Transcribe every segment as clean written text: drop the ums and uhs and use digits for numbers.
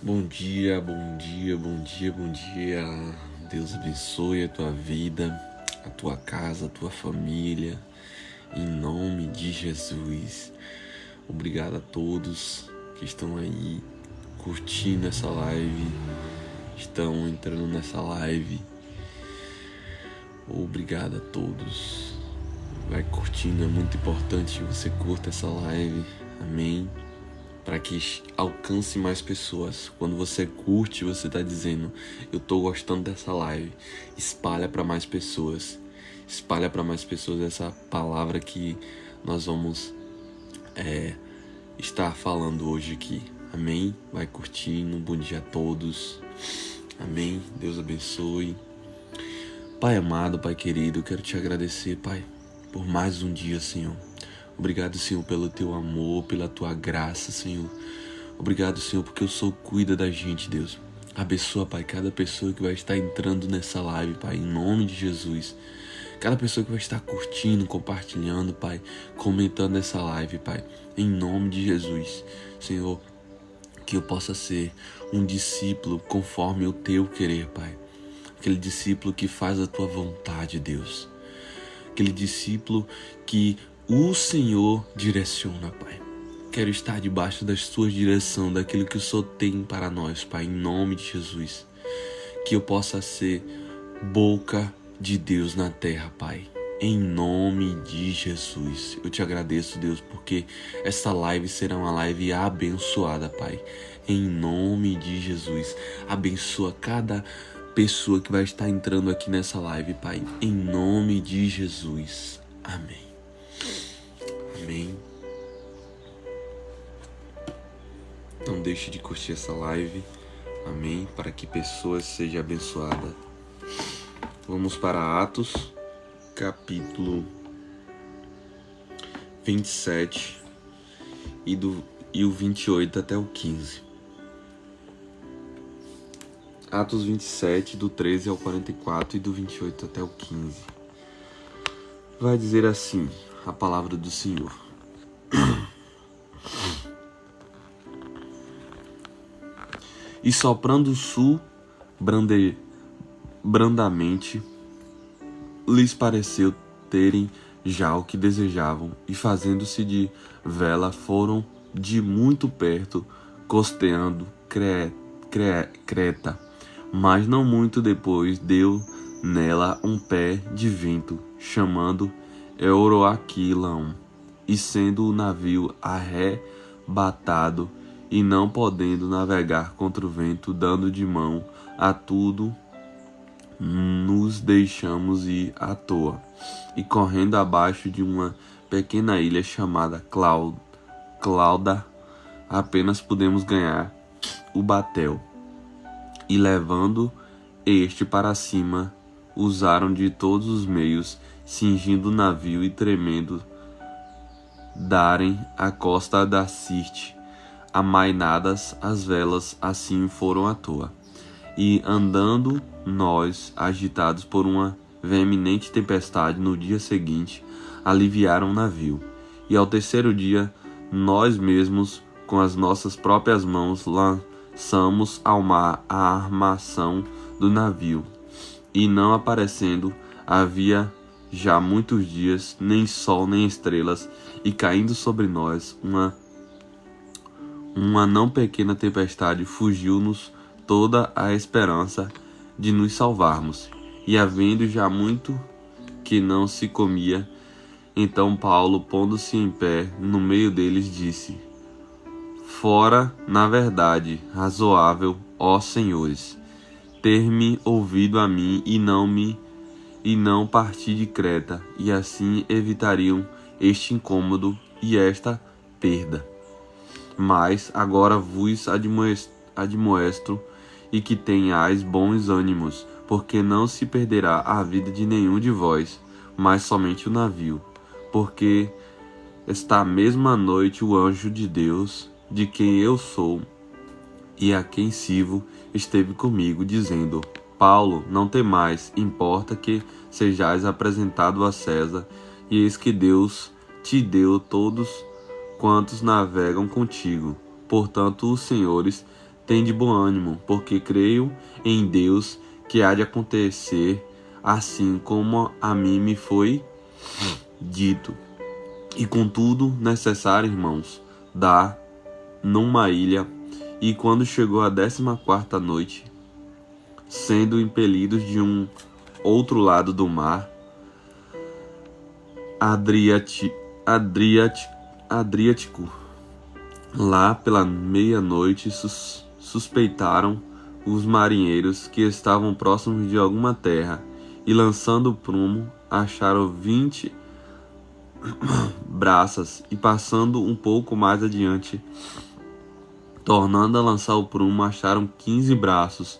Bom dia, bom dia, bom dia, bom dia. Deus abençoe a tua vida, a tua casa, a tua família, em nome de Jesus. Obrigado a todos que estão aí curtindo essa live, estão entrando nessa live. Obrigado a todos. Vai curtindo, é muito importante que você curta essa live, amém? Para que alcance mais pessoas. Quando você curte, você está dizendo: eu estou gostando dessa live. Espalha para mais pessoas. Espalha para mais pessoas essa palavra que nós vamos estar falando hoje aqui. Amém? Vai curtindo. Bom dia a todos. Amém? Deus abençoe. Pai amado, Pai querido, eu quero te agradecer, Pai, por mais um dia, Senhor. Obrigado, Senhor, pelo teu amor, pela tua graça, Senhor. Obrigado, Senhor, porque o Senhor cuida da gente, Deus. Abençoa, Pai, cada pessoa que vai estar entrando nessa live, Pai, em nome de Jesus. Cada pessoa que vai estar curtindo, compartilhando, Pai, comentando essa live, Pai, em nome de Jesus. Senhor, que eu possa ser um discípulo conforme o teu querer, Pai. Aquele discípulo que faz a tua vontade, Deus. Aquele discípulo que o Senhor direciona, Pai. Quero estar debaixo das tuas direções, daquilo que o Senhor tem para nós, Pai, em nome de Jesus. Que eu possa ser boca de Deus na terra, Pai, em nome de Jesus. Eu te agradeço, Deus, porque essa live será uma live abençoada, Pai, em nome de Jesus. Abençoa cada pessoa que vai estar entrando aqui nessa live, Pai, em nome de Jesus. Amém. Amém. Não deixe de curtir essa live. Amém. Para que pessoas sejam abençoadas. Vamos para Atos, capítulo 27 e o 28 até o 15. Atos 27, do 13 ao 44 e do 28 até o 15. Vai dizer assim a palavra do Senhor. E soprando o sul brandamente, lhes pareceu terem já o que desejavam, e fazendo-se de vela foram de muito perto, costeando Creta. Mas não muito depois deu nela um pé de vento, chamando Euroaquilão, e sendo o navio arrebatado, e não podendo navegar contra o vento, dando de mão a tudo, nos deixamos ir à toa, e correndo abaixo de uma pequena ilha chamada Clauda, apenas pudemos ganhar o batel, e levando este para cima, usaram de todos os meios, cingindo o navio e tremendo, darem a costa da Sirte, amainadas as velas, assim foram à toa. E andando nós, agitados por uma veemente tempestade, no dia seguinte, aliviaram o navio. E ao terceiro dia, nós mesmos, com as nossas próprias mãos, lançamos ao mar a armação do navio. E não aparecendo, havia já muitos dias, nem sol nem estrelas, e caindo sobre nós uma não pequena tempestade, fugiu-nos toda a esperança de nos salvarmos. E havendo já muito que não se comia, então Paulo, pondo-se em pé no meio deles, disse: Fora, na verdade, razoável, ó senhores, ter-me ouvido a mim e não partir de Creta, e assim evitariam este incômodo e esta perda. Mas agora vos admoesto, e que tenhais bons ânimos, porque não se perderá a vida de nenhum de vós, mas somente o navio. Porque esta mesma noite o anjo de Deus, de quem eu sou e a quem sirvo, esteve comigo, dizendo: Paulo, não temais, importa que sejais apresentado a César, e eis que Deus te deu todos quantos navegam contigo. Portanto, os senhores tende bom ânimo, porque creio em Deus que há de acontecer assim como a mim me foi dito. E contudo, necessário, irmãos, dá numa ilha, e quando chegou a 14ª noite, sendo impelidos de um outro lado do mar, Adriático, lá pela meia-noite suspeitaram os marinheiros que estavam próximos de alguma terra, e lançando o prumo, acharam 20 braças, e passando um pouco mais adiante, tornando a lançar o prumo, acharam 15 braços,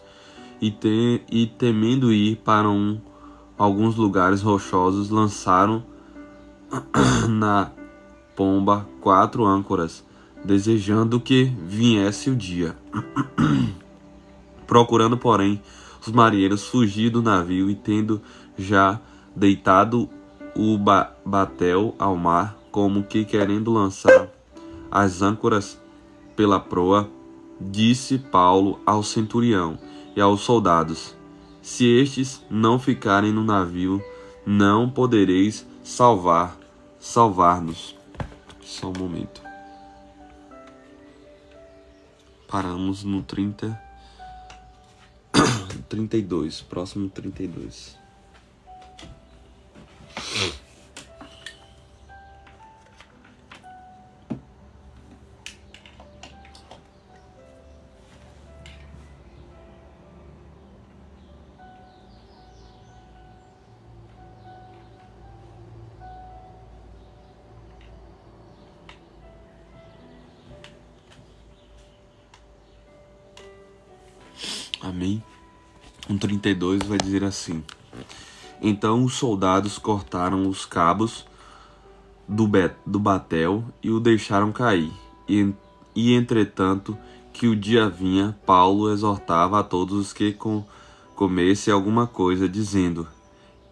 e temendo ir para alguns lugares rochosos, lançaram na pomba 4 âncoras, desejando que viesse o dia. Procurando, porém, os marinheiros fugir do navio, e tendo já deitado o batel ao mar, como que querendo lançar as âncoras pela proa, disse Paulo ao centurião e aos soldados: se estes não ficarem no navio, não podereis salvar-nos. Só um momento. Paramos no 32, próximo 32. Amém? 32 vai dizer assim: então os soldados cortaram os cabos do batel e o deixaram cair. E entretanto que o dia vinha, Paulo exortava a todos os que comessem alguma coisa, dizendo: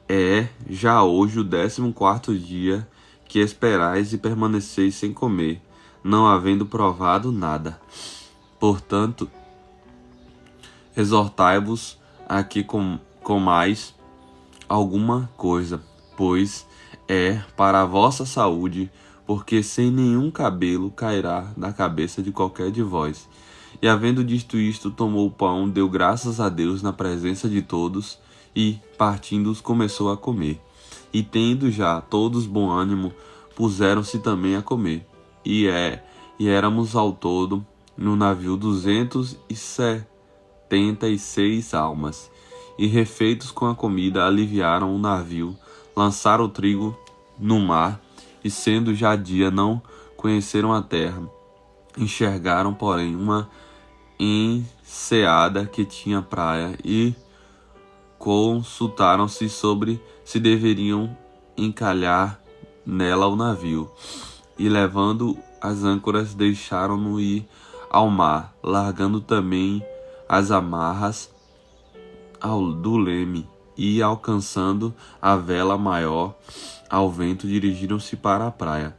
é já hoje o 14º dia que esperais e permaneceis sem comer, não havendo provado nada. Portanto, exortai-vos a que comais alguma coisa, pois é para a vossa saúde, porque sem nenhum cabelo cairá da cabeça de qualquer de vós. E havendo dito isto, tomou o pão, deu graças a Deus na presença de todos, e, partindo-os, começou a comer. E tendo já todos bom ânimo, puseram-se também a comer. E éramos ao todo no navio 276 almas. E refeitos com a comida, aliviaram o navio, lançaram o trigo no mar, e sendo já dia, não conheceram a terra. Enxergaram, porém, uma enseada que tinha praia, e consultaram-se sobre se deveriam encalhar nela o navio. E levando as âncoras, deixaram-no ir ao mar, largando também as amarras do leme, e alcançando a vela maior ao vento, dirigiram-se para a praia.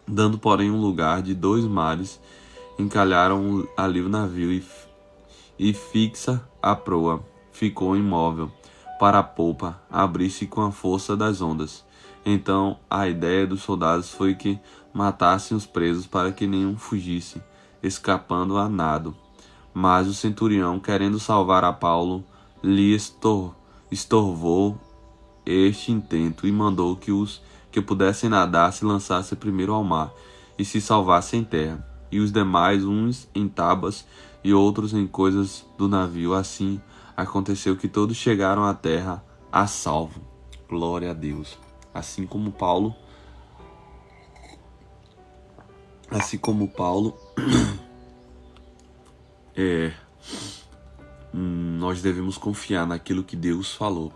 Dando, porém, um lugar de 2 mares, encalharam ali o navio, e fixa a proa ficou imóvel para a polpa abrir-se com a força das ondas. Então a ideia dos soldados foi que matassem os presos para que nenhum fugisse, escapando a nado. Mas o centurião, querendo salvar a Paulo, lhe estorvou este intento, e mandou que os que pudessem nadar se lançassem primeiro ao mar e se salvassem em terra, e os demais, uns em tábuas e outros em coisas do navio. Assim aconteceu que todos chegaram à terra a salvo. Glória a Deus. Assim como Paulo nós devemos confiar naquilo que Deus falou.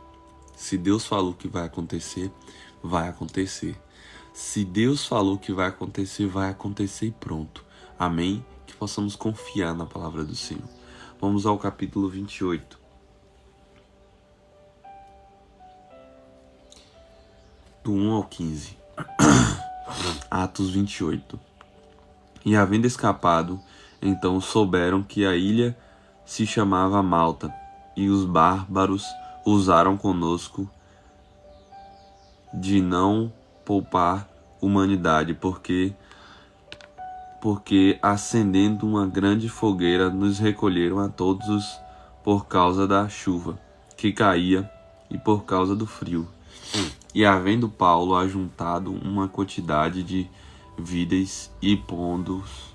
Se Deus falou que vai acontecer, vai acontecer. Se Deus falou que vai acontecer e pronto. Amém? Que possamos confiar na palavra do Senhor. Vamos ao capítulo 28. Do 1 ao 15. Atos 28. E havendo escapado, Então souberam que a ilha se chamava Malta, e os bárbaros usaram conosco de não poupar humanidade, porque acendendo uma grande fogueira nos recolheram a todos por causa da chuva que caía e por causa do frio. E havendo Paulo ajuntado uma quantidade de vídeos e pondos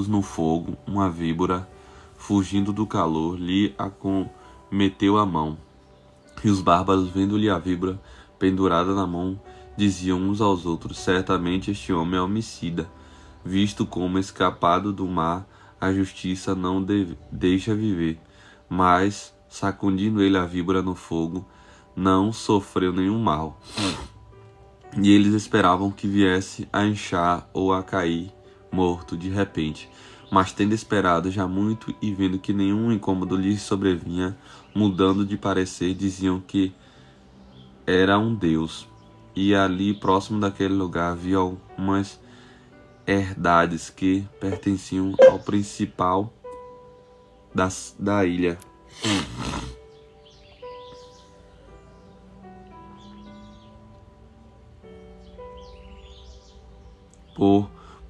no fogo, uma víbora, fugindo do calor, lhe acometeu a mão. E os bárbaros, vendo-lhe a víbora pendurada na mão, diziam uns aos outros: certamente este homem é homicida, visto como escapado do mar, a justiça não deixa viver. Mas, sacudindo ele a víbora no fogo, não sofreu nenhum mal. E eles esperavam que viesse a inchar ou a cair morto de repente. Mas tendo esperado já muito e vendo que nenhum incômodo lhes sobrevinha, mudando de parecer, diziam que era um deus. E ali, próximo daquele lugar, havia algumas herdades que pertenciam ao principal da ilha.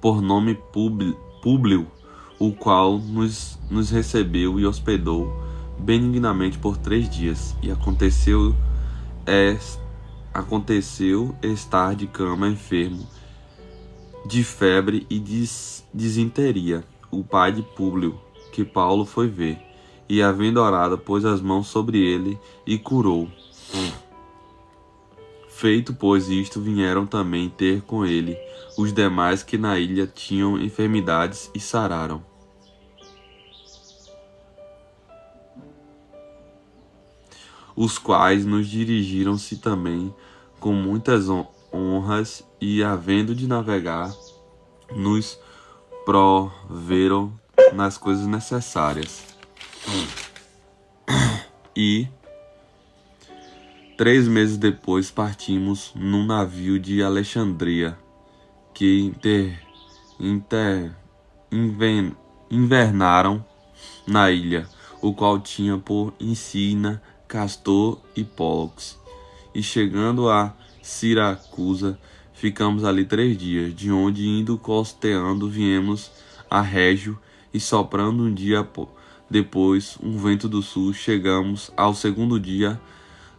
Por nome Públio, o qual nos recebeu e hospedou benignamente por 3 dias. E aconteceu estar de cama enfermo, de febre e disenteria, o pai de Públio, que Paulo foi ver, e havendo orado, pôs as mãos sobre ele e curou. Feito, pois, isto, vieram também ter com ele os demais que na ilha tinham enfermidades e sararam. Os quais nos dirigiram-se também com muitas honras e, havendo de navegar, nos proveram nas coisas necessárias. E 3 meses depois partimos num navio de Alexandria, que invernaram na ilha, o qual tinha por insígnia Castor e Pólux. E chegando a Siracusa, ficamos ali 3 dias, de onde, indo costeando, viemos a Régio, e soprando um dia depois um vento do sul, chegamos ao 2º dia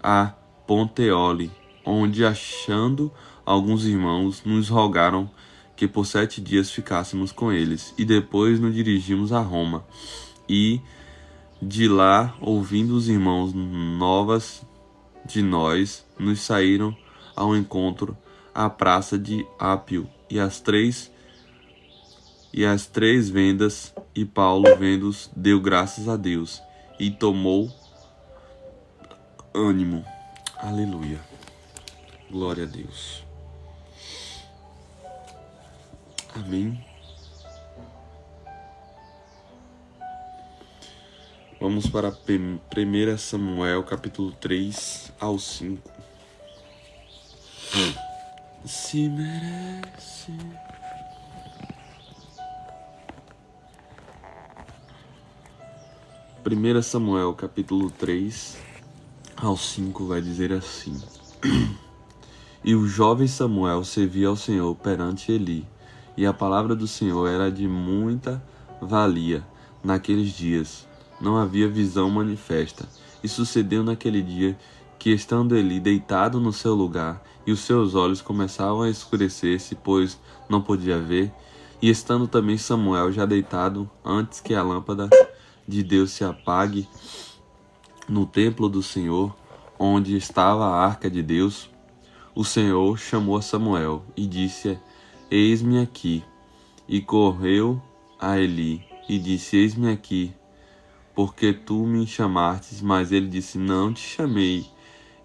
a Ponteoli, onde, achando alguns irmãos, nos rogaram que por 7 dias ficássemos com eles, e depois nos dirigimos a Roma. E de lá, ouvindo os irmãos novas de nós, nos saíram ao encontro à praça de Ápio, e as três vendas, e Paulo, vendo-os, deu graças a Deus, e tomou ânimo. Aleluia. Glória a Deus. Amém. Vamos para 1 Samuel, capítulo 3 ao 5. Se merece. Primeira Samuel, capítulo 3 ao 5 vai dizer assim: E o jovem Samuel servia ao Senhor perante Eli, e a palavra do Senhor era de muita valia naqueles dias. Não havia visão manifesta. E sucedeu naquele dia que, estando Eli deitado no seu lugar, e os seus olhos começavam a escurecer-se, pois não podia ver, e estando também Samuel já deitado, antes que a lâmpada de Deus se apague no templo do Senhor, onde estava a arca de Deus, o Senhor chamou a Samuel e disse: Eis-me aqui. E correu a Eli e disse: Eis-me aqui, porque tu me chamastes. Mas ele disse: Não te chamei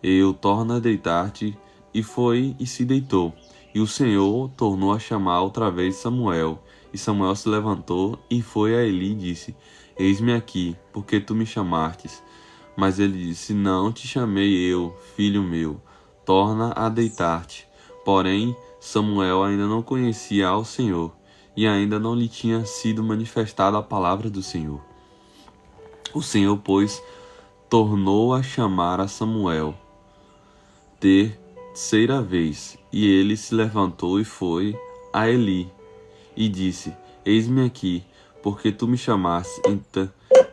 eu, torna a deitar-te. E foi e se deitou. E o Senhor tornou a chamar outra vez Samuel. E Samuel se levantou e foi a Eli e disse: Eis-me aqui, porque tu me chamastes. Mas ele disse: Não te chamei eu, filho meu, torna a deitar-te. Porém, Samuel ainda não conhecia ao Senhor. e ainda não lhe tinha sido manifestada a palavra do Senhor. O Senhor, pois, tornou a chamar a Samuel terceira vez, e ele se levantou e foi a Eli, e disse: Eis-me aqui, porque tu me chamaste.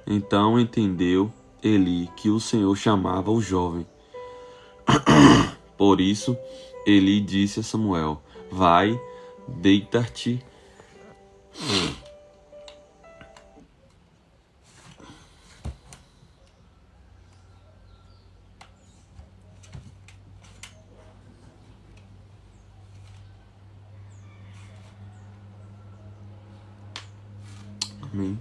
Então entendeu Eli que o Senhor chamava o jovem. Por isso, Eli disse a Samuel: Vai, deita-te. Amém.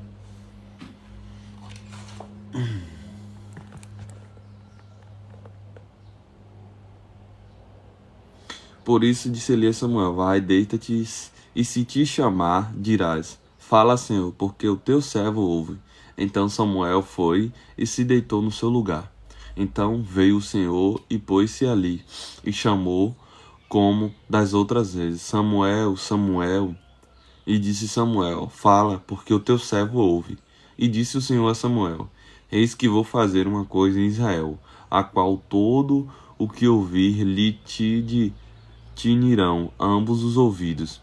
Por isso disse Eli a Samuel: Vai, deita-te, e se te chamar, dirás: Fala, Senhor, porque o teu servo ouve. Então Samuel foi e se deitou no seu lugar. Então veio o Senhor e pôs-se ali, e chamou como das outras vezes: Samuel, Samuel. E disse Samuel: Fala, porque o teu servo ouve. E disse o Senhor a Samuel: Eis que vou fazer uma coisa em Israel, a qual todo o que ouvir lhe tinirão ambos os ouvidos.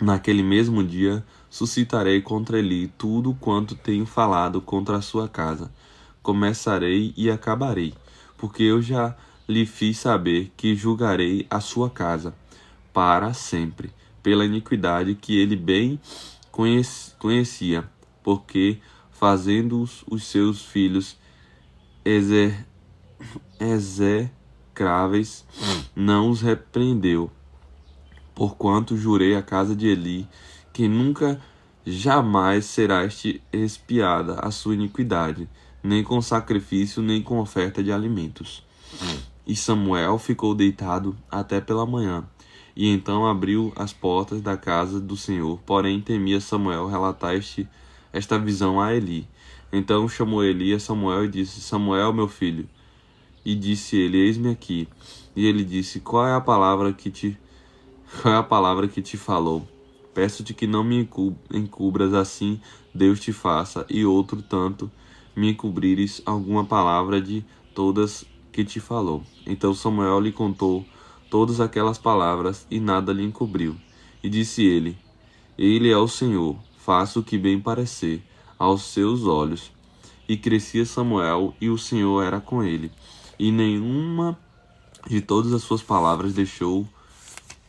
Naquele mesmo dia suscitarei contra Eli tudo quanto tenho falado contra a sua casa. Começarei e acabarei, porque eu já lhe fiz saber que julgarei a sua casa para sempre, pela iniquidade que ele bem conhecia, porque fazendo os seus filhos execráveis, não os repreendeu. Porquanto jurei à casa de Eli que nunca jamais será expiada a sua iniquidade, nem com sacrifício, nem com oferta de alimentos. E Samuel ficou deitado até pela manhã, e então abriu as portas da casa do Senhor. Porém temia Samuel relatar esta visão a Eli. Então chamou Eli a Samuel e disse: Samuel, meu filho. E disse ele: Eis-me aqui. E ele disse: Qual é a palavra que te falou? Peço-te que não me encubras, assim Deus te faça, e outro tanto me encobrires alguma palavra de todas que te falou. Então Samuel lhe contou todas aquelas palavras, e nada lhe encobriu. E disse ele: Ele é o Senhor, faça o que bem parecer aos seus olhos. E crescia Samuel, e o Senhor era com ele, e nenhuma de todas as suas palavras deixou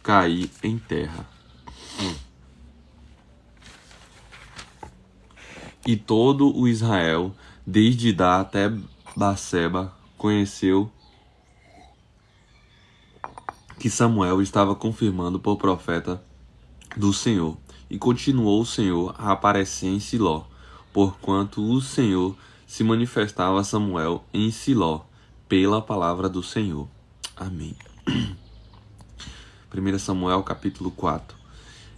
cair em terra. E todo o Israel, desde Dan até Berseba, conheceu que Samuel estava confirmando por profeta do Senhor. E continuou o Senhor a aparecer em Siló, porquanto o Senhor se manifestava a Samuel em Siló, pela palavra do Senhor. Amém. 1 Samuel capítulo 4.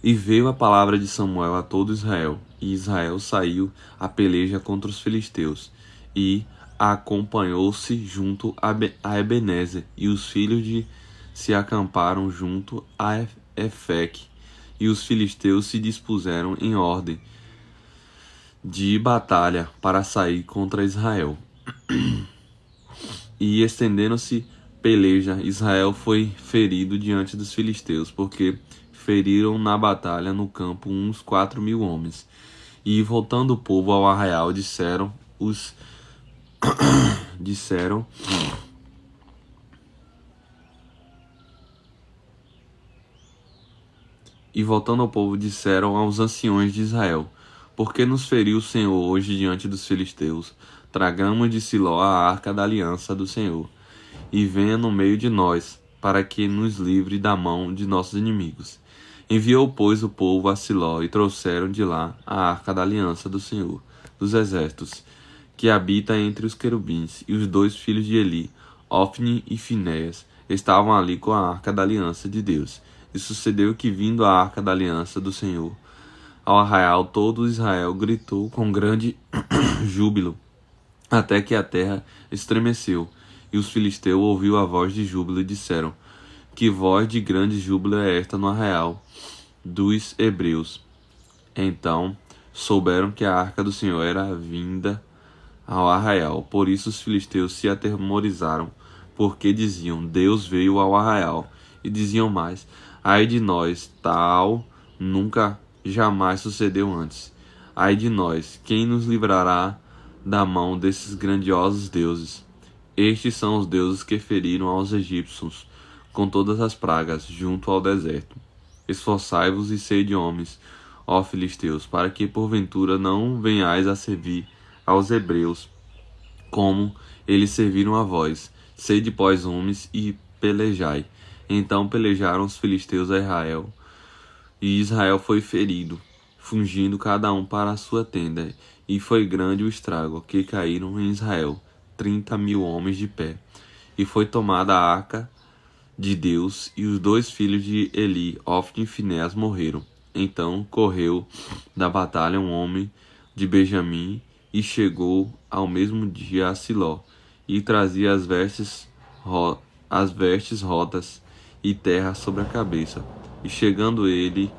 E veio a palavra de Samuel a todo Israel, e Israel saiu a peleja contra os filisteus, e acompanhou-se junto a Ebenezer, e os filhos se acamparam junto a Efeque, e os filisteus se dispuseram em ordem de batalha para sair contra Israel. E estendendo-se peleja, Israel foi ferido diante dos filisteus, porque feriram na batalha no campo uns 4.000 homens. E voltando o povo ao arraial, disseram aos anciões de Israel: Por que nos feriu o Senhor hoje diante dos filisteus? Tragamos de Siló a arca da aliança do Senhor, e venha no meio de nós, para que nos livre da mão de nossos inimigos. Enviou, pois, o povo a Siló, e trouxeram de lá a arca da aliança do Senhor dos exércitos, que habita entre os querubins. E os 2 filhos de Eli, Ofni e Finéias, estavam ali com a arca da aliança de Deus. E sucedeu que, vindo a arca da aliança do Senhor ao arraial, todo Israel gritou com grande júbilo, até que a terra estremeceu. E os filisteus ouviram a voz de júbilo e disseram: Que voz de grande júbilo é esta no arraial dos hebreus? Então souberam que a arca do Senhor era vinda ao arraial. Por isso os filisteus se atemorizaram, porque diziam: Deus veio ao arraial. E diziam mais: ai de nós, tal nunca jamais sucedeu antes. Ai de nós, quem nos livrará da mão desses grandiosos deuses? Estes são os deuses que feriram aos egípcios com todas as pragas junto ao deserto. Esforçai-vos e sede homens, ó filisteus, para que porventura não venhais a servir aos hebreus, como eles serviram a vós. Sede, pois, homens, e pelejai. Então pelejaram os filisteus a Israel, e Israel foi ferido, fugindo cada um para a sua tenda. E foi grande o estrago, que caíram em Israel 30.000 homens de pé. E foi tomada a arca de Deus, e os 2 filhos de Eli, Ofni e Finéas, morreram. Então correu da batalha um homem de Benjamim, e chegou ao mesmo dia a Siló, e trazia as vestes rotas e terra sobre a cabeça. E chegando ele,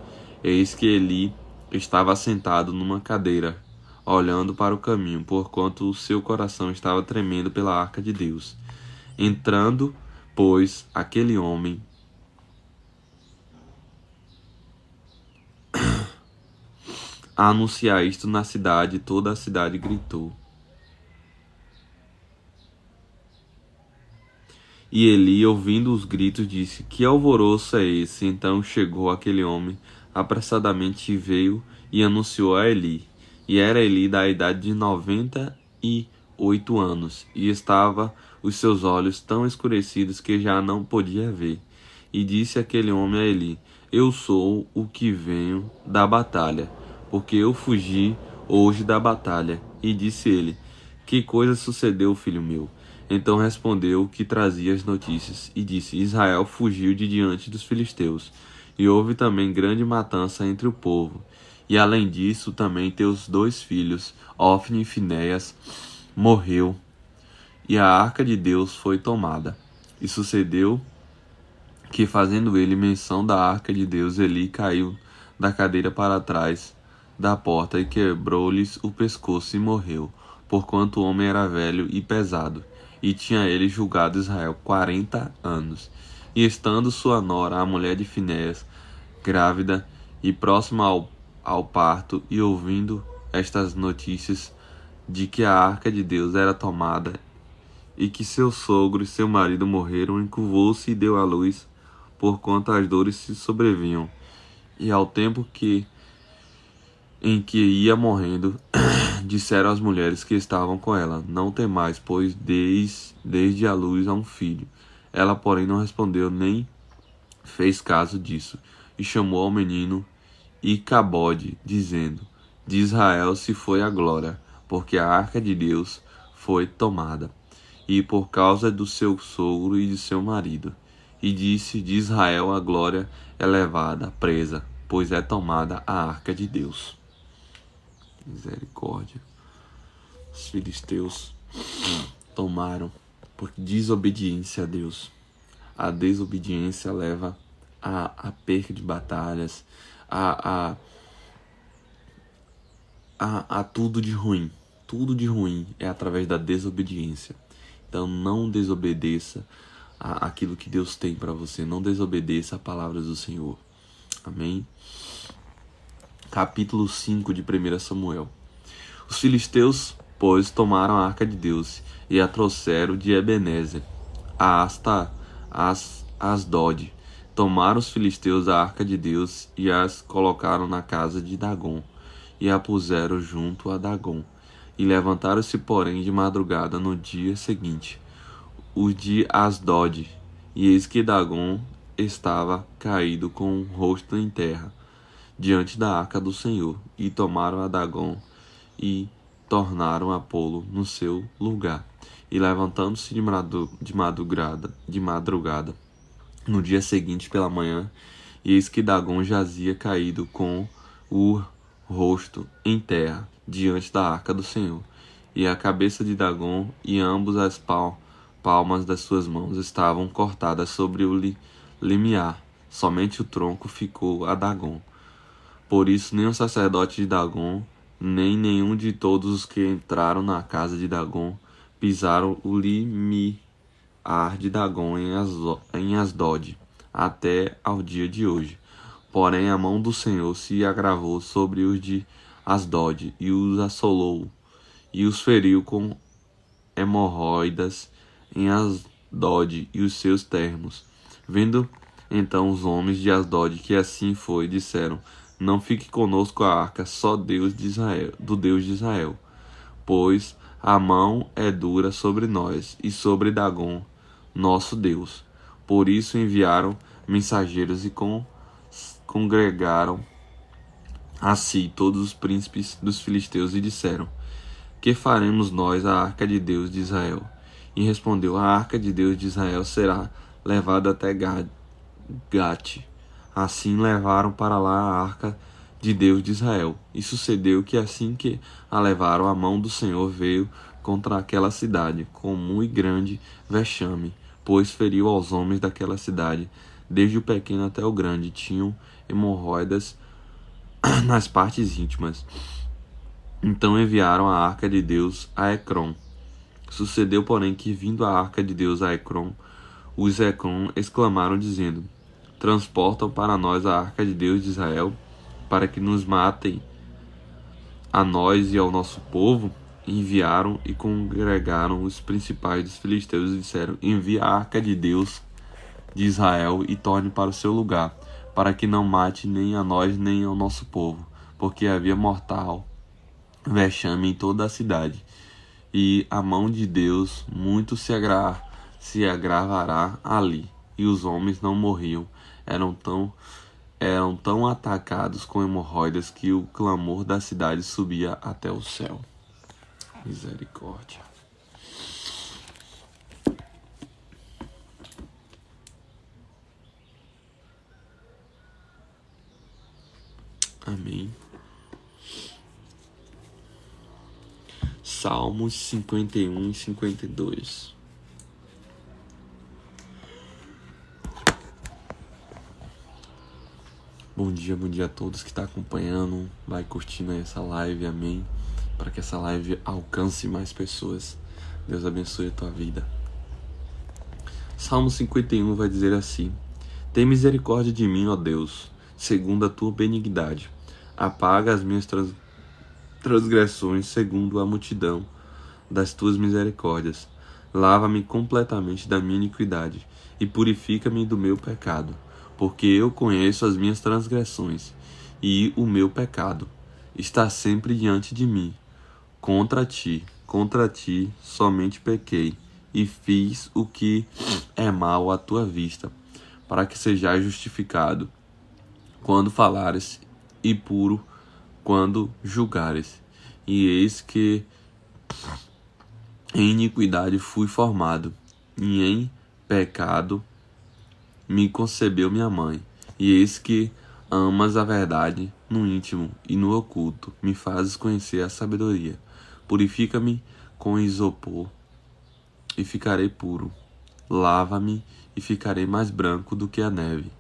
eis que Eli estava sentado numa cadeira, olhando para o caminho, porquanto o seu coração estava tremendo pela arca de Deus. Entrando, pois, aquele homem a anunciar isto na cidade, toda a cidade gritou. E Eli, ouvindo os gritos, disse: Que alvoroço é esse? Então chegou aquele homem apressadamente e veio e anunciou a Eli. E era Eli da idade de 98 anos, e estava os seus olhos tão escurecidos que já não podia ver. E disse aquele homem a Eli: Eu sou o que venho da batalha, porque eu fugi hoje da batalha. E disse ele: Que coisa sucedeu, filho meu? Então respondeu que trazia as notícias, e disse: Israel fugiu de diante dos filisteus, e houve também grande matança entre o povo. E além disso, também teus 2 filhos, Ofni e Finéias, morreu, e a arca de Deus foi tomada. E sucedeu que, fazendo ele menção da arca de Deus, Eli caiu da cadeira para trás da porta e quebrou-lhes o pescoço e morreu, porquanto o homem era velho e pesado, e tinha ele julgado Israel 40 anos. E estando sua nora, a mulher de Finéias, grávida e próxima ao parto, e ouvindo estas notícias de que a arca de Deus era tomada e que seu sogro e seu marido morreram, encurvou-se e deu à luz, porquanto as dores se sobrevinham. E ao tempo em que ia morrendo, disseram às mulheres que estavam com ela: Não temais, pois desde a luz a um filho. Ela, porém, não respondeu nem fez caso disso, e chamou ao menino Icabode, dizendo: De Israel se foi a glória, porque a arca de Deus foi tomada, e por causa do seu sogro e de seu marido. E disse: De Israel a glória é levada, presa, pois é tomada a arca de Deus. Misericórdia. Os filisteus tomaram por desobediência a Deus. A desobediência leva a perca de batalhas, a tudo de ruim. Tudo de ruim é através da desobediência. Então não desobedeça aquilo que Deus tem para você. Não desobedeça a palavra do Senhor. Amém? Capítulo 5 de 1 Samuel. Os filisteus, pois, tomaram a arca de Deus e a trouxeram de Ebenezer hasta Asdod. Tomaram os filisteus a arca de Deus e as colocaram na casa de Dagom, e a puseram junto a Dagom. E levantaram-se, porém, de madrugada no dia seguinte, os de Asdod, e eis que Dagom estava caído com o rosto em terra, diante da arca do Senhor. E tomaram a Dagom e tornaram a pô-lo no seu lugar. E levantando-se de madrugada, no dia seguinte pela manhã, eis que Dagom jazia caído com o rosto em terra, diante da arca do Senhor. E a cabeça de Dagom e ambos as palmas das suas mãos estavam cortadas sobre o limiar. Somente o tronco ficou a Dagom. Por isso nem o sacerdote de Dagom, nem nenhum de todos os que entraram na casa de Dagom pisaram o limiar de Dagom em Asdod, até ao dia de hoje. Porém a mão do Senhor se agravou sobre os de Asdod, e os assolou, e os feriu com hemorroidas em Asdod e os seus termos. Vendo então os homens de Asdod que assim foi, disseram: Não fique conosco a arca, só Deus de Israel, do Deus de Israel, pois a mão é dura sobre nós e sobre Dagom, nosso Deus. Por isso enviaram mensageiros e congregaram a si todos os príncipes dos filisteus e disseram: Que faremos nós à arca de Deus de Israel? E respondeu: A arca de Deus de Israel será levada até Gate. Assim levaram para lá a arca de Deus de Israel. E sucedeu que assim que a levaram, a mão do Senhor veio contra aquela cidade com muito grande vexame, pois feriu aos homens daquela cidade, desde o pequeno até o grande, tinham hemorroidas nas partes íntimas. Então enviaram a arca de Deus a Ecrom. Sucedeu, porém, que vindo a arca de Deus a Ecrom, os Ecrom exclamaram, dizendo: Transportam para nós a arca de Deus de Israel, para que nos matem a nós e ao nosso povo. Enviaram e congregaram os principais dos filisteus e disseram: Envia a arca de Deus de Israel e torne para o seu lugar, para que não mate nem a nós nem ao nosso povo, porque havia mortal vexame em toda a cidade. E a mão de Deus muito se agravará ali. E os homens não morriam, eram tão atacados com hemorroidas que o clamor da cidade subia até o céu. Misericórdia. Amém. Salmos 51 e 52. Bom dia a todos que estão acompanhando. Vai curtindo aí essa live, amém. Para que essa live alcance mais pessoas. Deus abençoe a tua vida. Salmo 51 vai dizer assim: Tem misericórdia de mim, ó Deus, segundo a tua benignidade. Apaga as minhas transgressões segundo a multidão das tuas misericórdias. Lava-me completamente da minha iniquidade e purifica-me do meu pecado, porque eu conheço as minhas transgressões e o meu pecado está sempre diante de mim. Contra ti somente pequei e fiz o que é mal à tua vista, para que sejais justificado quando falares e puro quando julgares. E eis que em iniquidade fui formado, e em pecado me concebeu minha mãe. E eis que amas a verdade no íntimo e no oculto, me fazes conhecer a sabedoria. Purifica-me com isopor e ficarei puro. Lava-me e ficarei mais branco do que a neve.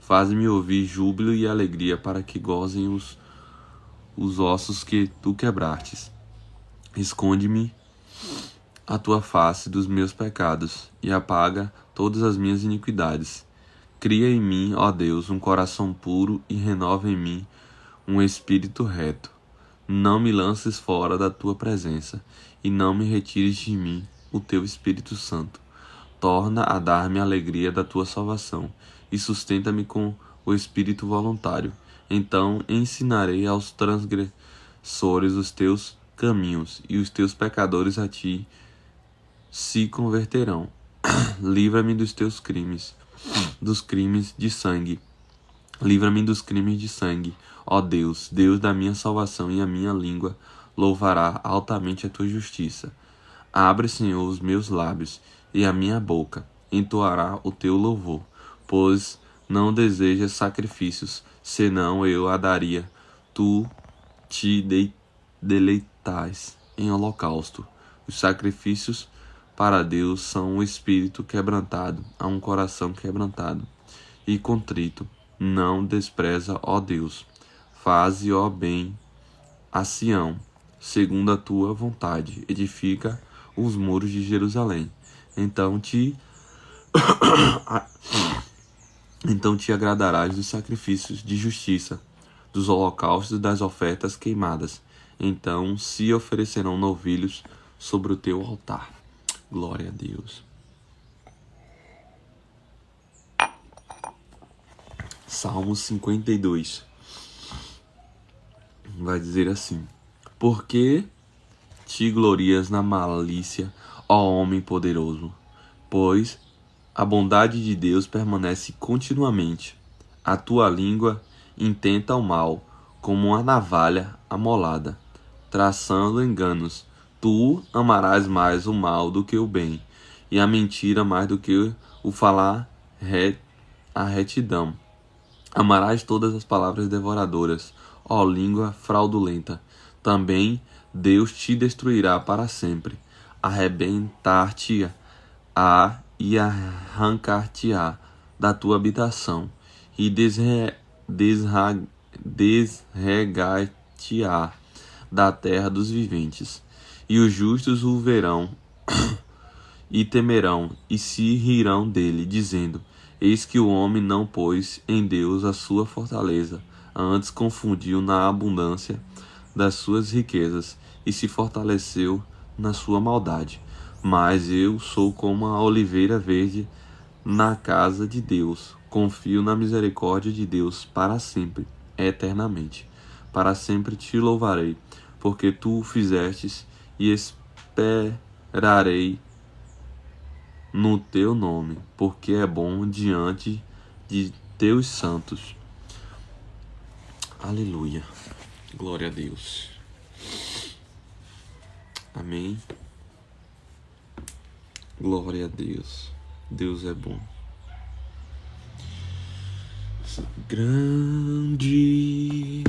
Faz-me ouvir júbilo e alegria, para que gozem os ossos que tu quebrastes. Esconde-me a tua face dos meus pecados e apaga todas as minhas iniquidades. Cria em mim, ó Deus, um coração puro e renova em mim um espírito reto. Não me lances fora da tua presença e não me retires de mim o teu Espírito Santo. Torna a dar-me a alegria da tua salvação e sustenta-me com o espírito voluntário. Então ensinarei aos transgressores os teus caminhos, e os teus pecadores a ti se converterão. Livra-me dos teus crimes, dos crimes de sangue. Livra-me dos crimes de sangue, ó Deus, Deus da minha salvação, e a minha língua louvará altamente a tua justiça. Abre, Senhor, os meus lábios, e a minha boca entoará o teu louvor, pois não desejas sacrifícios, senão eu a daria. Tu te deleitais em holocausto. Os sacrifícios para Deus são um espírito quebrantado, a um coração quebrantado e contrito. Não despreza, ó Deus. Faze, ó bem, a Sião, segundo a tua vontade. Edifica os muros de Jerusalém. Então te agradarás dos sacrifícios de justiça, dos holocaustos e das ofertas queimadas. Então se oferecerão novilhos sobre o teu altar. Glória a Deus. Salmo 52 vai dizer assim: Por que te glorias na malícia, ó homem poderoso? Pois a bondade de Deus permanece continuamente. A tua língua intenta o mal, como uma navalha amolada, traçando enganos. Tu amarás mais o mal do que o bem, e a mentira mais do que o falar a retidão. Amarás todas as palavras devoradoras, ó língua fraudulenta. Também Deus te destruirá para sempre. Arrebentar-te-á e arrancar-te-á da tua habitação, e desregar-te-á da terra dos viventes. E os justos o verão e temerão, e se rirão dele, dizendo: Eis que o homem não pôs em Deus a sua fortaleza, antes confundiu na abundância das suas riquezas, e se fortaleceu na sua maldade. Mas eu sou como a oliveira verde na casa de Deus. Confio na misericórdia de Deus para sempre, eternamente. Para sempre te louvarei, porque tu o fizestes, e esperarei no teu nome, porque é bom diante de teus santos. Aleluia. Glória a Deus. Amém. Glória a Deus. Deus é bom. Grande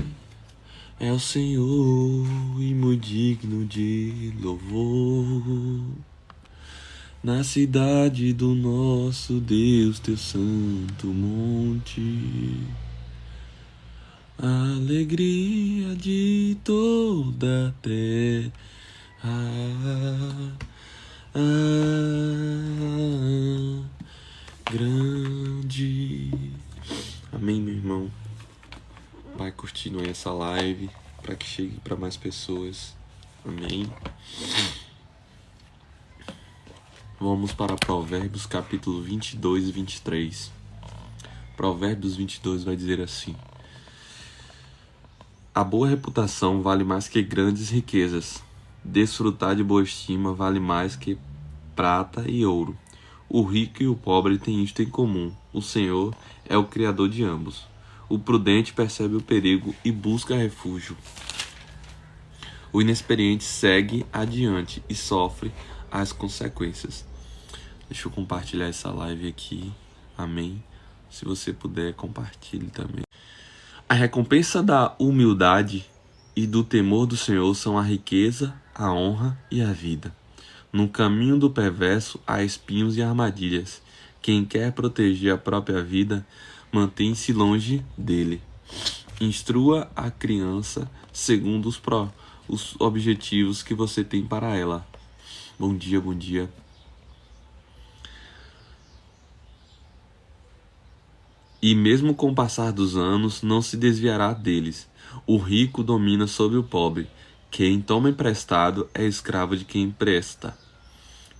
é o Senhor e muito digno de louvor. Na cidade do nosso Deus, teu santo monte, a alegria de toda a terra. Grande. Amém, meu irmão. Vai curtindo aí essa live para que chegue para mais pessoas. Amém. Vamos para Provérbios capítulo 22 e 23. Provérbios 22 vai dizer assim: A boa reputação vale mais que grandes riquezas. Desfrutar de boa estima vale mais que prata e ouro. O rico e o pobre têm isto em comum: o Senhor é o Criador de ambos. O prudente percebe o perigo e busca refúgio. O inexperiente segue adiante e sofre as consequências. Deixa eu compartilhar essa live aqui. Amém. Se você puder, compartilhe também. A recompensa da humildade e do temor do Senhor são a riqueza, a honra e a vida. No caminho do perverso há espinhos e armadilhas. Quem quer proteger a própria vida, mantém-se longe dele. Instrua a criança segundo os objetivos que você tem para ela. Bom dia, bom dia. E mesmo com o passar dos anos, não se desviará deles. O rico domina sobre o pobre. Quem toma emprestado é escravo de quem empresta.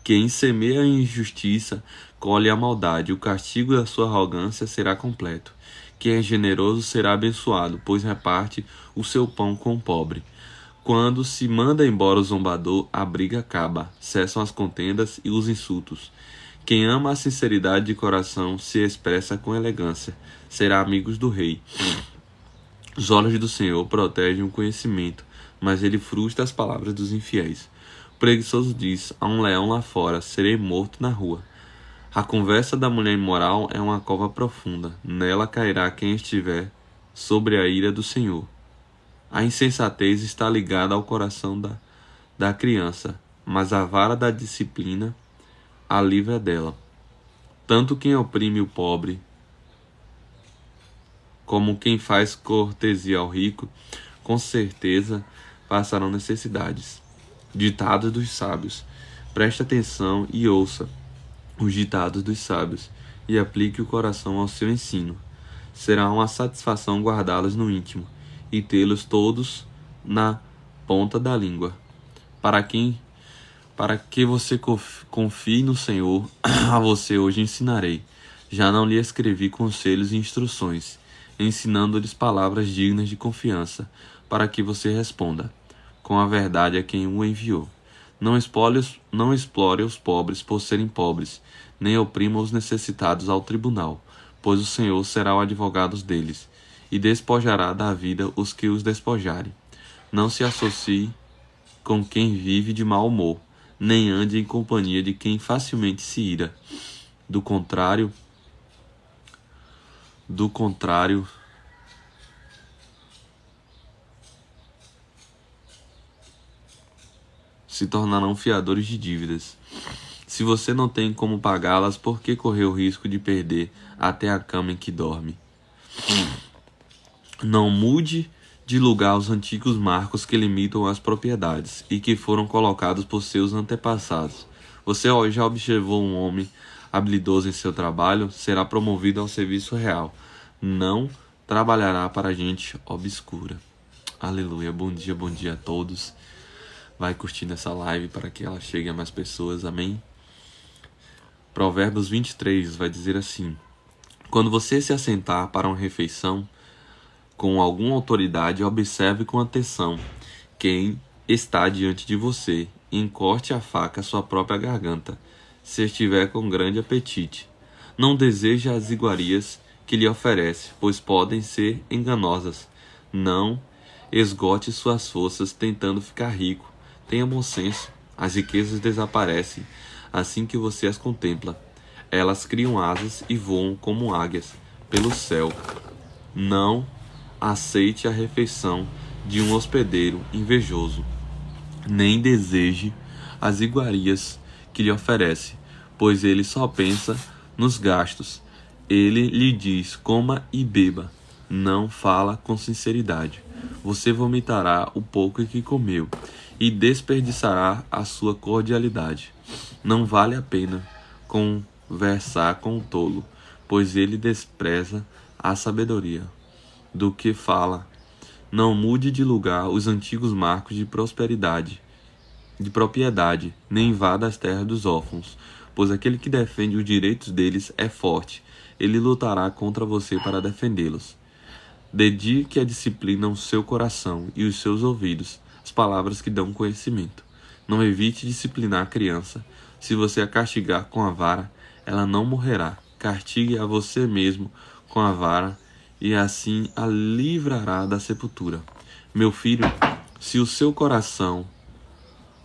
Quem semeia a injustiça colhe a maldade. O castigo da sua arrogância será completo. Quem é generoso será abençoado, pois reparte o seu pão com o pobre. Quando se manda embora o zombador, a briga acaba. Cessam as contendas e os insultos. Quem ama a sinceridade de coração se expressa com elegância. Será amigo do rei. Os olhos do Senhor protegem o conhecimento, mas ele frustra as palavras dos infiéis. O preguiçoso diz: há um leão lá fora, serei morto na rua. A conversa da mulher imoral é uma cova profunda. Nela cairá quem estiver sobre a ira do Senhor. A insensatez está ligada ao coração da criança, mas a vara da disciplina a livra dela. Tanto quem oprime o pobre como quem faz cortesia ao rico, com certeza passarão necessidades. Ditados dos sábios. Preste atenção e ouça os ditados dos sábios, e aplique o coração ao seu ensino. Será uma satisfação guardá-los no íntimo, e tê-los todos na ponta da língua. Para que você confie no Senhor, a você hoje ensinarei. Já não lhe escrevi conselhos e instruções, ensinando-lhes palavras dignas de confiança, para que você responda com a verdade a quem o enviou. Não explore os pobres por serem pobres, nem oprima os necessitados ao tribunal, pois o Senhor será o advogado deles, e despojará da vida os que os despojarem. Não se associe com quem vive de mau humor, nem ande em companhia de quem facilmente se ira. Do contrário, se tornarão fiadores de dívidas. Se você não tem como pagá-las, por que correr o risco de perder até a cama em que dorme? Não mude de lugar os antigos marcos que limitam as propriedades e que foram colocados por seus antepassados. Você já observou um homem habilidoso em seu trabalho? Será promovido ao serviço real. Não trabalhará para gente obscura. Aleluia. Bom dia a todos. Vai curtindo essa live para que ela chegue a mais pessoas. Amém? Provérbios 23 vai dizer assim: quando você se assentar para uma refeição com alguma autoridade, observe com atenção quem está diante de você e encorte a faca à sua própria garganta, se estiver com grande apetite. Não deseje as iguarias que lhe oferece, pois podem ser enganosas. Não esgote suas forças tentando ficar rico. Tenha bom senso. As riquezas desaparecem assim que você as contempla. Elas criam asas e voam como águias pelo céu. Não aceite a refeição de um hospedeiro invejoso, nem deseje as iguarias que lhe oferece, pois ele só pensa nos gastos. Ele lhe diz: coma e beba. Não fala com sinceridade. Você vomitará o pouco que comeu e desperdiçará a sua cordialidade. Não vale a pena conversar com o tolo, pois ele despreza a sabedoria do que fala. Não mude de lugar os antigos marcos de propriedade, nem invada as terras dos órfãos, pois aquele que defende os direitos deles é forte. Ele lutará contra você para defendê-los. Dedique a disciplina ao seu coração e os seus ouvidos, as palavras que dão conhecimento. Não evite disciplinar a criança. Se você a castigar com a vara, ela não morrerá. Castigue a você mesmo com a vara, e assim a livrará da sepultura. Meu filho, se o seu coração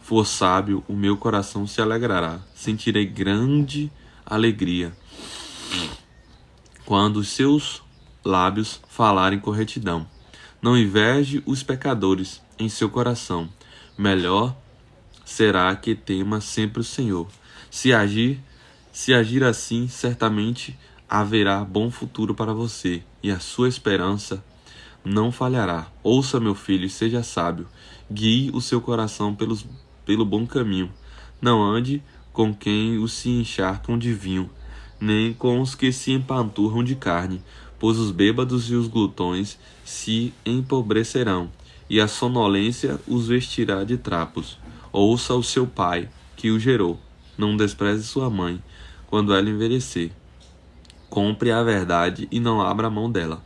for sábio, o meu coração se alegrará. Sentirei grande alegria quando os seus lábios falarem com retidão. Não inveje os pecadores em seu coração. Melhor será que tema sempre o Senhor. Se agir assim, certamente haverá bom futuro para você, e a sua esperança não falhará. Ouça, meu filho, e seja sábio. Guie o seu coração pelo bom caminho. Não ande com quem os se encharcam de vinho, nem com os que se empanturram de carne, pois os bêbados e os glutões se empobrecerão, e a sonolência os vestirá de trapos. Ouça o seu pai, que o gerou. Não despreze sua mãe, quando ela envelhecer. Compre a verdade e não abra mão dela,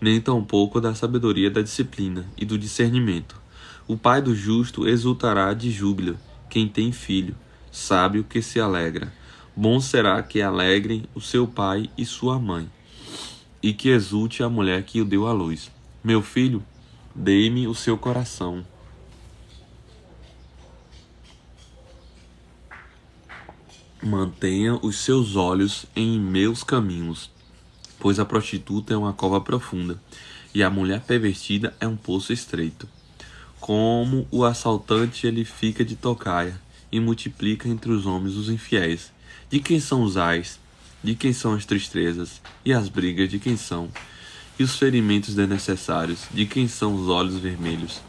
nem tampouco da sabedoria, da disciplina e do discernimento. O pai do justo exultará de júbilo. Quem tem filho, sabe o que se alegra. Bom será que alegrem o seu pai e sua mãe, e que exulte a mulher que o deu à luz. Meu filho, dê-me o seu coração. Mantenha os seus olhos em meus caminhos, pois a prostituta é uma cova profunda, e a mulher pervertida é um poço estreito. Como o assaltante, ele fica de tocaia, e multiplica entre os homens os infiéis. De quem são os ais? De quem são as tristezas? E as brigas de quem são? E os ferimentos desnecessários, de quem são os olhos vermelhos?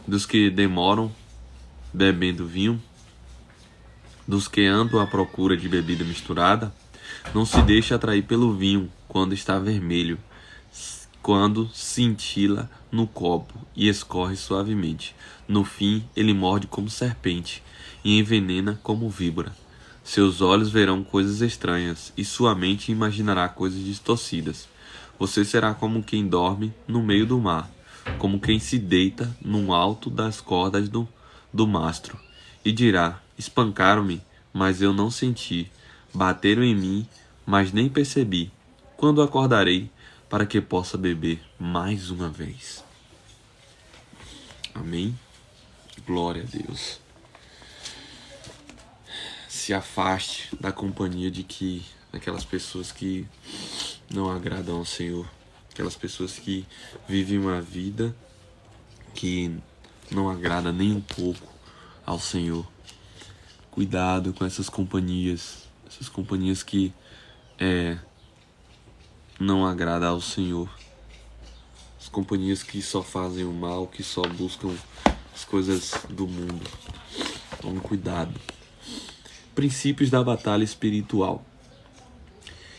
Dos que demoram bebendo vinho? Dos que andam à procura de bebida misturada? Não se deixe atrair pelo vinho quando está vermelho, quando cintila no copo e escorre suavemente. No fim, ele morde como serpente e envenena como víbora. Seus olhos verão coisas estranhas e sua mente imaginará coisas distorcidas. Você será como quem dorme no meio do mar, como quem se deita no alto das cordas do mastro, e dirá: espancaram-me, mas eu não senti, bateram em mim, mas nem percebi. Quando acordarei, para que possa beber mais uma vez. Amém? Glória a Deus. Se afaste da companhia daquelas pessoas que não agradam ao Senhor, aquelas pessoas que vivem uma vida que não agrada nem um pouco ao Senhor. Cuidado com essas companhias que não agradam ao Senhor, as companhias que só fazem o mal, que só buscam as coisas do mundo. Tome cuidado. Princípios da batalha espiritual.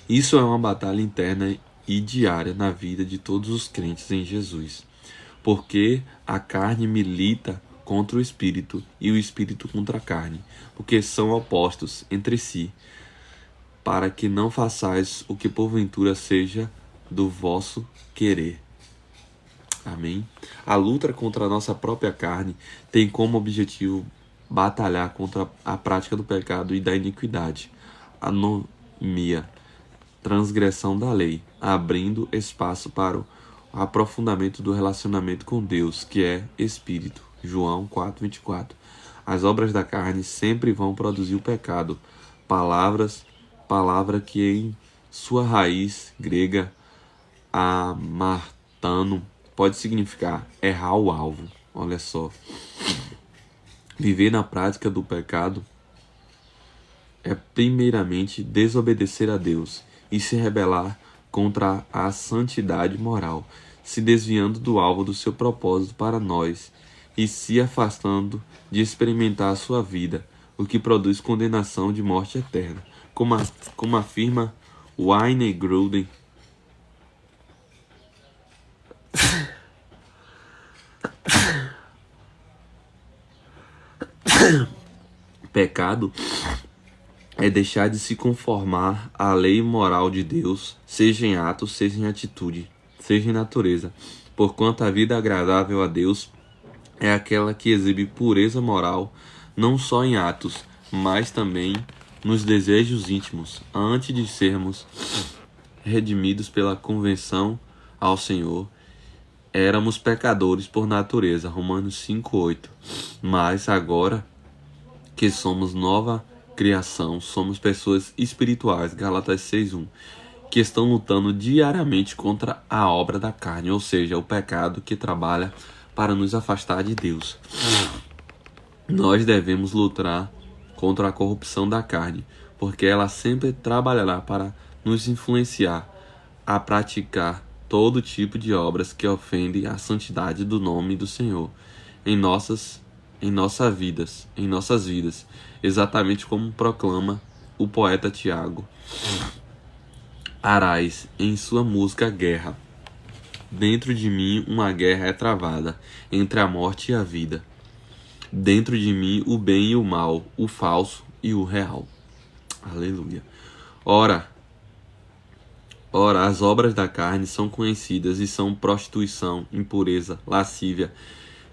Isso é uma batalha interna e diária na vida de todos os crentes em Jesus, porque a carne milita contra o espírito e o espírito contra a carne, porque são opostos entre si, para que não façais o que porventura seja do vosso querer. Amém? A luta contra a nossa própria carne tem como objetivo batalhar contra a prática do pecado e da iniquidade, anomia, transgressão da lei, abrindo espaço para o aprofundamento do relacionamento com Deus, que é Espírito. João 4:24. As obras da carne sempre vão produzir o pecado. Palavra que em sua raiz grega, amartano, pode significar errar o alvo. Olha só. Viver na prática do pecado é primeiramente desobedecer a Deus e se rebelar contra a santidade moral, se desviando do alvo do seu propósito para nós e se afastando de experimentar a sua vida, o que produz condenação de morte eterna. Como afirma Wayne Gruden, pecado é deixar de se conformar à lei moral de Deus, seja em ato, seja em atitude, seja em natureza, porquanto a vida agradável a Deus é aquela que exibe pureza moral, não só em atos, mas também nos desejos íntimos, antes de sermos redimidos pela convenção ao Senhor. Éramos pecadores por natureza, Romanos 5:8. Mas agora que somos nova criação, somos pessoas espirituais, Gálatas 6:1, que estão lutando diariamente contra a obra da carne, ou seja, o pecado que trabalha para nos afastar de Deus. Nós devemos lutar contra a corrupção da carne, porque ela sempre trabalhará para nos influenciar a praticar todo tipo de obras que ofendem a santidade do nome do Senhor em nossas vidas, exatamente como proclama o poeta Tiago Arais em sua música Guerra. Dentro de mim uma guerra é travada entre a morte e a vida. Dentro de mim o bem e o mal, o falso e o real. Aleluia. Ora, as obras da carne são conhecidas e são prostituição, impureza, lascívia,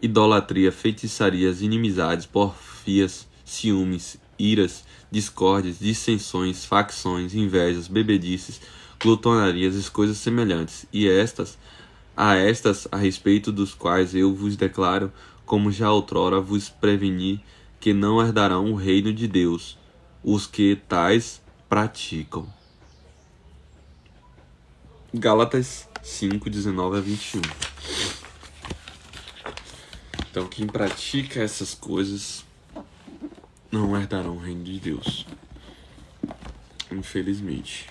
idolatria, feitiçarias, inimizades, porfias, ciúmes, iras, discórdias, dissensões, facções, invejas, bebedices, glutonarias e coisas semelhantes. E a respeito dos quais eu vos declaro, como já outrora vos preveni, que não herdarão o reino de Deus os que tais praticam. Gálatas 5:19-21. Então, quem pratica essas coisas não herdarão o reino de Deus. Infelizmente.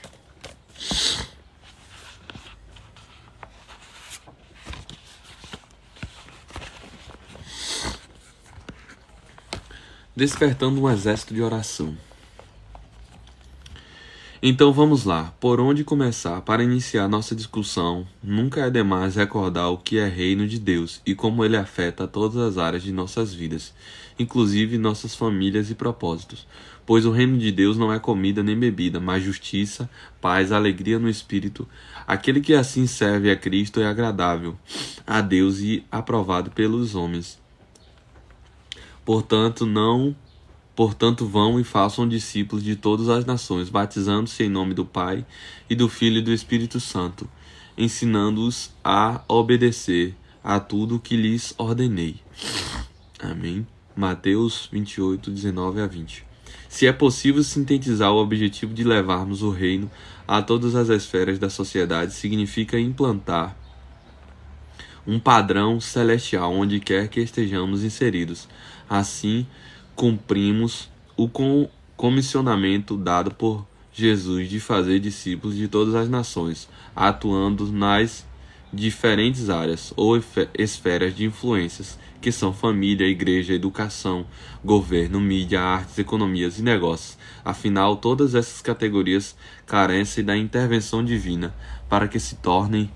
Despertando um exército de oração. Então vamos lá, por onde começar? Para iniciar nossa discussão, nunca é demais recordar o que é reino de Deus e como ele afeta todas as áreas de nossas vidas, inclusive nossas famílias e propósitos. Pois o reino de Deus não é comida nem bebida, mas justiça, paz, alegria no Espírito. Aquele que assim serve a Cristo é agradável a Deus e aprovado pelos homens. Portanto, vão e façam discípulos de todas as nações, batizando-se em nome do Pai, e do Filho e do Espírito Santo, ensinando-os a obedecer a tudo o que lhes ordenei. Amém. Mateus 28, 19 a 20. Se é possível sintetizar o objetivo de levarmos o reino a todas as esferas da sociedade, significa implantar um padrão celestial onde quer que estejamos inseridos. Assim, cumprimos o comissionamento dado por Jesus de fazer discípulos de todas as nações, atuando nas diferentes áreas ou esferas de influências, que são família, igreja, educação, governo, mídia, artes, economias e negócios. Afinal, todas essas categorias carecem da intervenção divina para que se tornem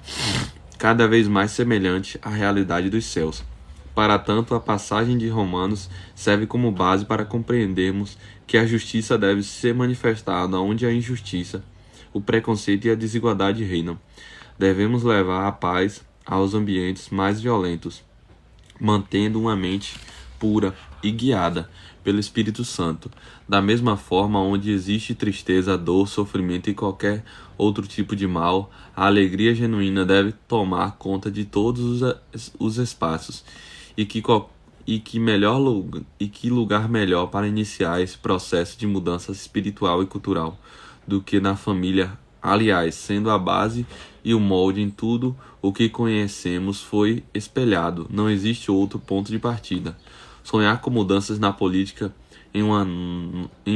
cada vez mais semelhantes à realidade dos céus. Para tanto, a passagem de Romanos serve como base para compreendermos que a justiça deve ser manifestada onde a injustiça, o preconceito e a desigualdade reinam. Devemos levar a paz aos ambientes mais violentos, mantendo uma mente pura e guiada pelo Espírito Santo. Da mesma forma, onde existe tristeza, dor, sofrimento e qualquer outro tipo de mal, a alegria genuína deve tomar conta de todos os espaços. E que lugar melhor para iniciar esse processo de mudança espiritual e cultural do que na família. Aliás, sendo a base e o molde em tudo o que conhecemos foi espelhado, não existe outro ponto de partida. Sonhar com mudanças na política, em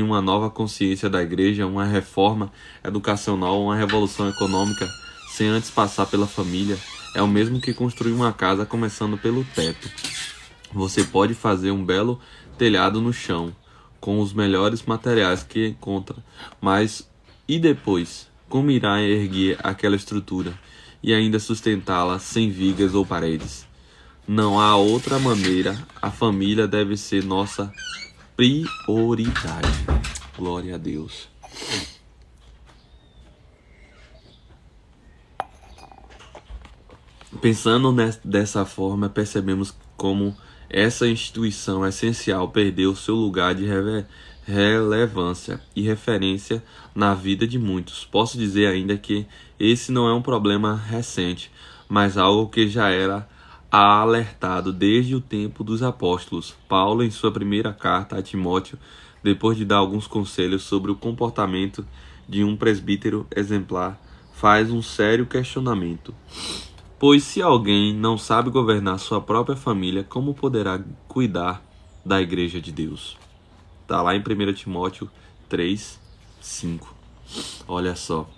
uma nova consciência da igreja, uma reforma educacional, uma revolução econômica, sem antes passar pela família, é o mesmo que construir uma casa começando pelo teto. Você pode fazer um belo telhado no chão, com os melhores materiais que encontra, mas e depois? Como irá erguer aquela estrutura e ainda sustentá-la sem vigas ou paredes? Não há outra maneira. A família deve ser nossa prioridade. Glória a Deus. Pensando dessa forma, percebemos como essa instituição essencial perdeu seu lugar de relevância e referência na vida de muitos. Posso dizer ainda que esse não é um problema recente, mas algo que já era alertado desde o tempo dos apóstolos. Paulo, em sua primeira carta a Timóteo, depois de dar alguns conselhos sobre o comportamento de um presbítero exemplar, faz um sério questionamento. Pois se alguém não sabe governar sua própria família, como poderá cuidar da igreja de Deus? Está lá em 1 Timóteo 3, 5. Olha só.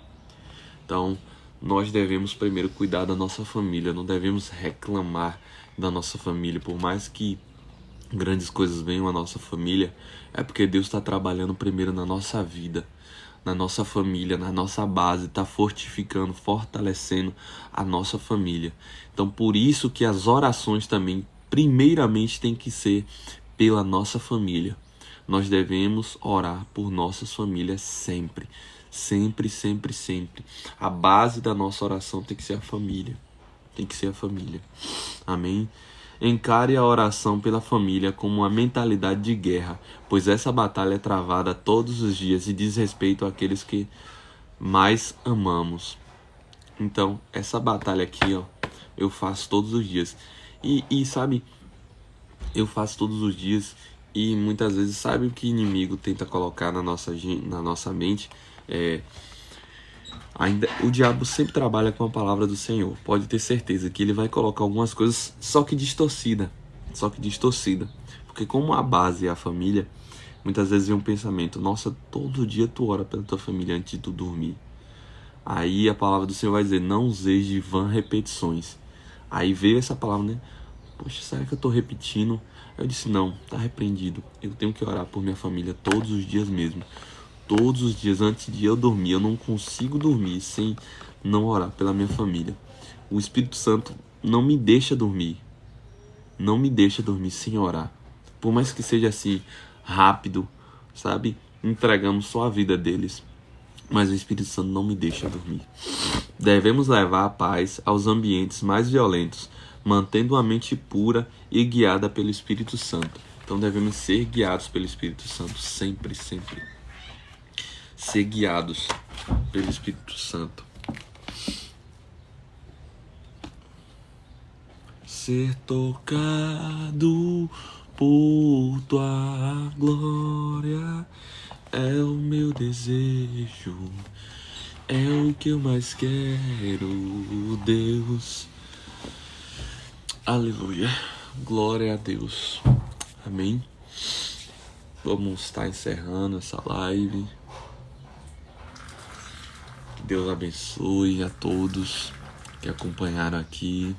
Então, nós devemos primeiro cuidar da nossa família, não devemos reclamar da nossa família, por mais que grandes coisas venham à nossa família, é porque Deus está trabalhando primeiro na nossa vida, na nossa família, na nossa base, está fortificando, fortalecendo a nossa família. Então, por isso que as orações também, primeiramente, tem que ser pela nossa família. Nós devemos orar por nossas famílias sempre. Sempre, sempre, sempre. A base da nossa oração tem que ser a família. Tem que ser a família. Amém? Encare a oração pela família como uma mentalidade de guerra, pois essa batalha é travada todos os dias e diz respeito àqueles que mais amamos. Então, essa batalha aqui, ó, eu faço todos os dias. E sabe, eu faço todos os dias e muitas vezes, sabe o que o inimigo tenta colocar na nossa mente? Ainda o diabo sempre trabalha com a palavra do Senhor. Pode ter certeza que ele vai colocar algumas coisas só que distorcida. Porque como a base é a família, muitas vezes vem um pensamento: nossa, todo dia tu ora pela tua família antes de tu dormir. Aí a palavra do Senhor vai dizer: não useis de vã repetições. Aí veio essa palavra, né? poxa, será que eu tô repetindo? Eu disse, não, tá repreendido. Eu tenho que orar por minha família todos os dias mesmo. Todos os dias antes de eu dormir. Eu não consigo dormir sem não orar pela minha família. O Espírito Santo não me deixa dormir. Não me deixa dormir sem orar. Por mais que seja assim, rápido, sabe? Entregamos só a vida deles. Mas o Espírito Santo não me deixa dormir. Devemos levar a paz aos ambientes mais violentos, mantendo a mente pura e guiada pelo Espírito Santo. Então devemos ser guiados pelo Espírito Santo sempre, sempre. Ser guiados pelo Espírito Santo. Ser tocado por tua glória é o meu desejo, é o que eu mais quero, Deus. Aleluia, glória a Deus. Amém. Vamos estar encerrando essa live. Que Deus abençoe a todos que acompanharam aqui.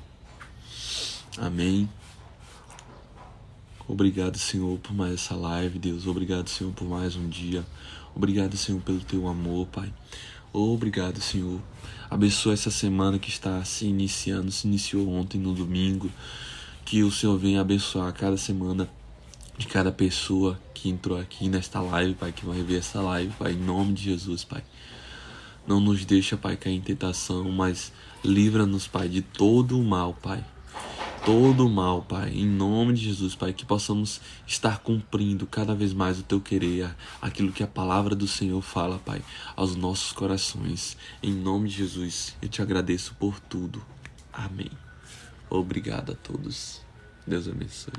Amém. Obrigado, Senhor, por mais essa live, Deus. Obrigado, Senhor, por mais um dia. Obrigado, Senhor, pelo teu amor, Pai. Obrigado, Senhor. Abençoa essa semana que está se iniciando. Se iniciou ontem, no domingo. Que o Senhor venha abençoar cada semana de cada pessoa que entrou aqui nesta live, Pai, que vai ver essa live, Pai, em nome de Jesus, Pai. Não nos deixa, Pai, cair em tentação, mas livra-nos, Pai, de todo o mal, Pai. Todo o mal, Pai, em nome de Jesus, Pai, que possamos estar cumprindo cada vez mais o Teu querer, aquilo que a palavra do Senhor fala, Pai, aos nossos corações. Em nome de Jesus, eu te agradeço por tudo. Amém. Obrigado a todos. Deus abençoe.